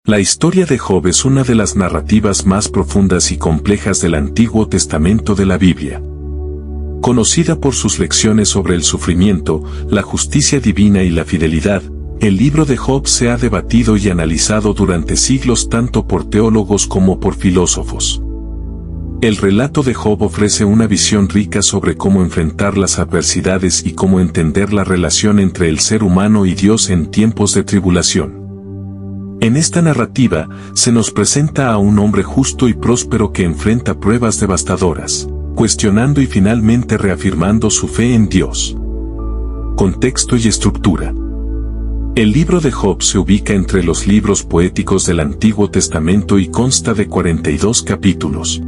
La historia de Job es una de las narrativas más profundas y complejas del Antiguo Testamento de la Biblia. Conocida por sus lecciones sobre el sufrimiento, la justicia divina y la fidelidad, el libro de Job se ha debatido y analizado durante siglos tanto por teólogos como por filósofos. El relato de Job ofrece una visión rica sobre cómo enfrentar las adversidades y cómo entender la relación entre el ser humano y Dios en tiempos de tribulación. En esta narrativa, se nos presenta a un hombre justo y próspero que enfrenta pruebas devastadoras, cuestionando y finalmente reafirmando su fe en Dios. Contexto y estructura. El libro de Job se ubica entre los libros poéticos del Antiguo Testamento y consta de 42 capítulos.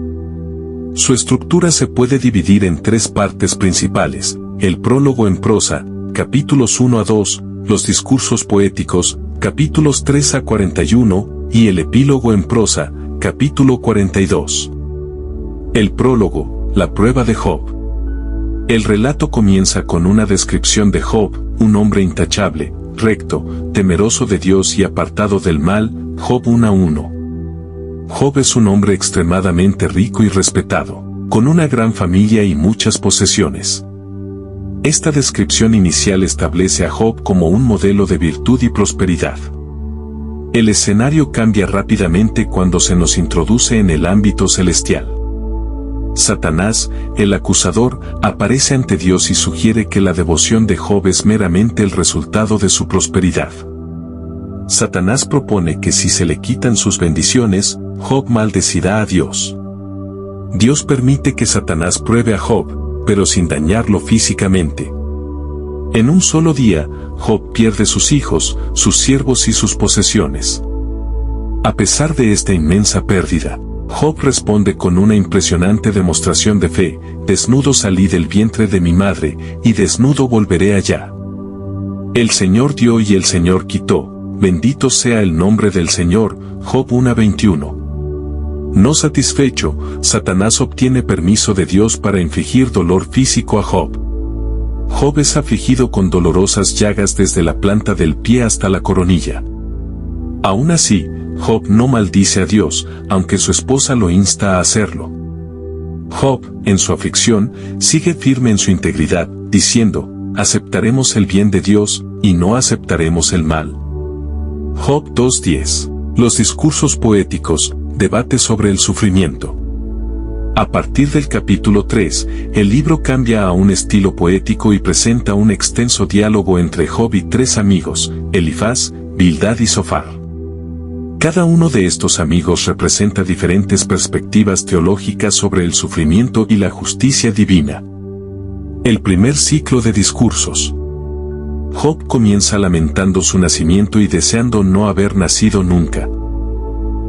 Su estructura se puede dividir en tres partes principales: el prólogo en prosa, capítulos 1 a 2, los discursos poéticos, capítulos 3 a 41, y el epílogo en prosa, capítulo 42. El prólogo, la prueba de Job. El relato comienza con una descripción de Job, un hombre intachable, recto, temeroso de Dios y apartado del mal. Job 1:1. Job es un hombre extremadamente rico y respetado, con una gran familia y muchas posesiones. Esta descripción inicial establece a Job como un modelo de virtud y prosperidad. El escenario cambia rápidamente cuando se nos introduce en el ámbito celestial. Satanás, el acusador, aparece ante Dios y sugiere que la devoción de Job es meramente el resultado de su prosperidad. Satanás propone que si se le quitan sus bendiciones, Job maldecirá a Dios. Dios permite que Satanás pruebe a Job, pero sin dañarlo físicamente. En un solo día, Job pierde sus hijos, sus siervos y sus posesiones. A pesar de esta inmensa pérdida, Job responde con una impresionante demostración de fe: desnudo salí del vientre de mi madre, y desnudo volveré allá. El Señor dio y el Señor quitó, bendito sea el nombre del Señor. Job 1:21. No satisfecho, Satanás obtiene permiso de Dios para infligir dolor físico a Job. Job es afligido con dolorosas llagas desde la planta del pie hasta la coronilla. Aún así, Job no maldice a Dios, aunque su esposa lo insta a hacerlo. Job, en su aflicción, sigue firme en su integridad, diciendo: aceptaremos el bien de Dios, y no aceptaremos el mal. Job 2:10. Los discursos poéticos, debate sobre el sufrimiento. A partir del capítulo 3, el libro cambia a un estilo poético y presenta un extenso diálogo entre Job y tres amigos, Elifaz, Bildad y Zofar. Cada uno de estos amigos representa diferentes perspectivas teológicas sobre el sufrimiento y la justicia divina. El primer ciclo de discursos. Job comienza lamentando su nacimiento y deseando no haber nacido nunca.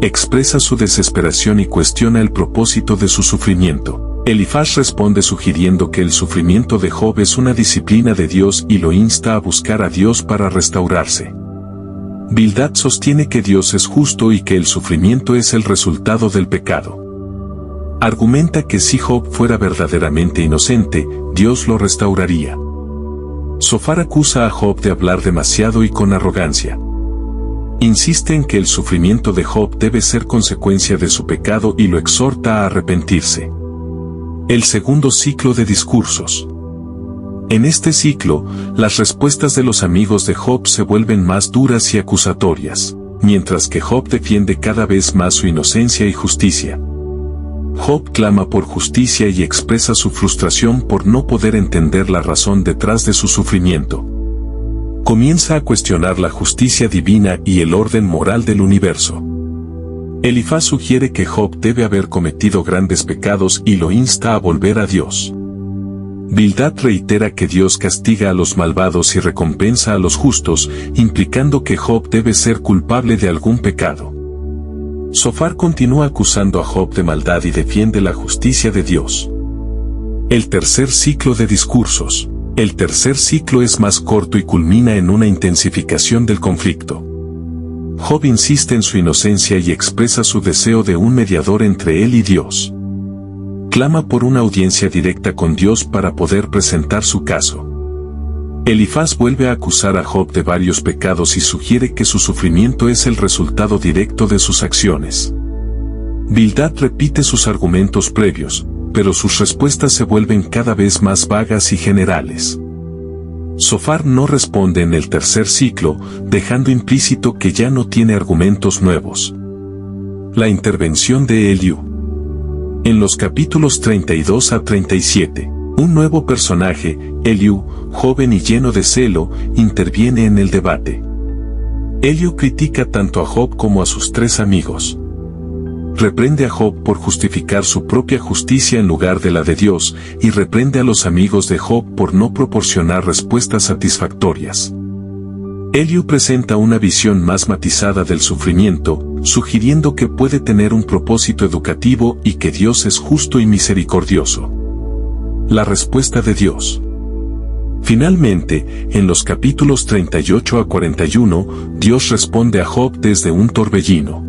Expresa su desesperación y cuestiona el propósito de su sufrimiento. Elifaz responde sugiriendo que el sufrimiento de Job es una disciplina de Dios y lo insta a buscar a Dios para restaurarse. Bildad sostiene que Dios es justo y que el sufrimiento es el resultado del pecado. Argumenta que si Job fuera verdaderamente inocente, Dios lo restauraría. Zofar acusa a Job de hablar demasiado y con arrogancia. Insiste en que el sufrimiento de Job debe ser consecuencia de su pecado y lo exhorta a arrepentirse. El segundo ciclo de discursos. En este ciclo, las respuestas de los amigos de Job se vuelven más duras y acusatorias, mientras que Job defiende cada vez más su inocencia y justicia. Job clama por justicia y expresa su frustración por no poder entender la razón detrás de su sufrimiento. Comienza a cuestionar la justicia divina y el orden moral del universo. Elifaz sugiere que Job debe haber cometido grandes pecados y lo insta a volver a Dios. Bildad reitera que Dios castiga a los malvados y recompensa a los justos, implicando que Job debe ser culpable de algún pecado. Zofar continúa acusando a Job de maldad y defiende la justicia de Dios. El tercer ciclo de discursos. El tercer ciclo es más corto y culmina en una intensificación del conflicto. Job insiste en su inocencia y expresa su deseo de un mediador entre él y Dios. Clama por una audiencia directa con Dios para poder presentar su caso. Elifaz vuelve a acusar a Job de varios pecados y sugiere que su sufrimiento es el resultado directo de sus acciones. Bildad repite sus argumentos previos, pero sus respuestas se vuelven cada vez más vagas y generales. Zofar no responde en el tercer ciclo, dejando implícito que ya no tiene argumentos nuevos. La intervención de Eliú. En los capítulos 32 a 37, un nuevo personaje, Eliú, joven y lleno de celo, interviene en el debate. Eliú critica tanto a Job como a sus tres amigos. Reprende a Job por justificar su propia justicia en lugar de la de Dios, y reprende a los amigos de Job por no proporcionar respuestas satisfactorias. Eliú presenta una visión más matizada del sufrimiento, sugiriendo que puede tener un propósito educativo y que Dios es justo y misericordioso. La respuesta de Dios. Finalmente, en los capítulos 38 a 41, Dios responde a Job desde un torbellino.